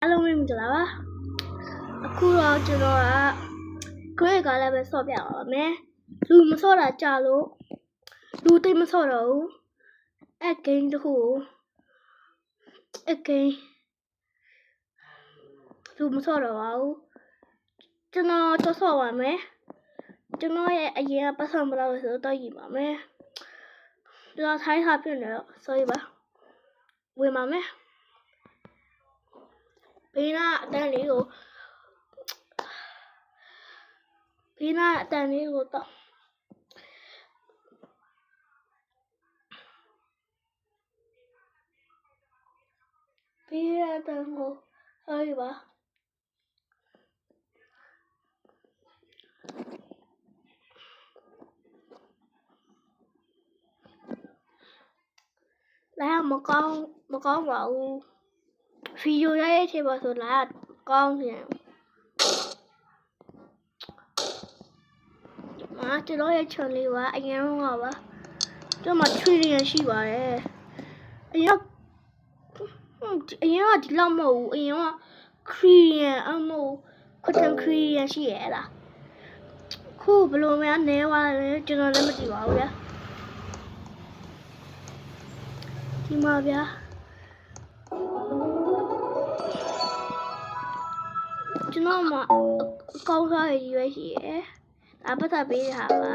အားလုံးမင်္ဂလာပါအခုတော့ကျွန်တော်က grade ကလည်းပဲဆော့ပြပါမယ်လူမဆော့တာကြာလို့လူတိတ်မဆော့တော့ဘူးအဲ့ game တခုအဲ့ game လူမဆော့တော့ပါဘူးကျွန်တော်ဆော့ပါမယ်ကျွန်တော်ရဲ့အရင်ကပတ်စံမလို့ဆိုတော့ယူပါမယ်ကျွန်တော်ထိုင်းထားပြနေတော့ sorry ပါဝင်ပါမယ်ဘေးနာအတန်းလေးကိုတော့ဘေးနာအတန်းကို sorry ပါလာမကောင်းပါဘူးဗီဒီယိုရိုက်တဲ့အချိန်မှာဆိုလာကောင်းတယ်ကျွန်တော်ရဲ့ channel လေးကအရင်ကပါကျွန်တော် trillion ရှိပါတယ်အရင်ကဒီလောက်မဟုတ်ဘူးအရင်က trillion အမို့quantum trillion ရှိရလားခုဘယ်လိုများနဲသွားလဲကျွန်တော်လည်းမသိပါဘူးဗျာဒီမှာဗျာကျွန်တော်မှာအကောင်းစားရည်ရွယ်ရှိရယ်ဒါပတ်သက်ပေးတာပါ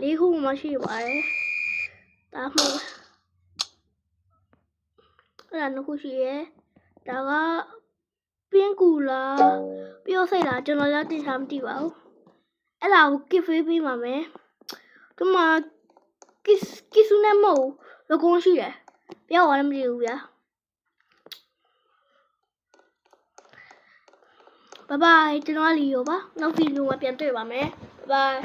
၄ခုမှရှိပါတယ်ဒါမှအဲ့ဒါနှစ်ခုရှိရယ်ဒါကပင်းကူလားပြောစိတ်လားကျွန်တော်လည်းသိချာမသိပါဘူးအဲ့ဒါကို gift ပေးပါမယ်ဒီမှာ kiss နဲ့မဟုတ်လကုန်းရှိရယ်ပြောရလည်းမသိဘူးဗျာဘိုင်ဘိုင်ကျွန်တော်လီယိုပါနောက်ဗီဒီယိုမှာပြန်တွေ့ပါမယ်ဘိုင်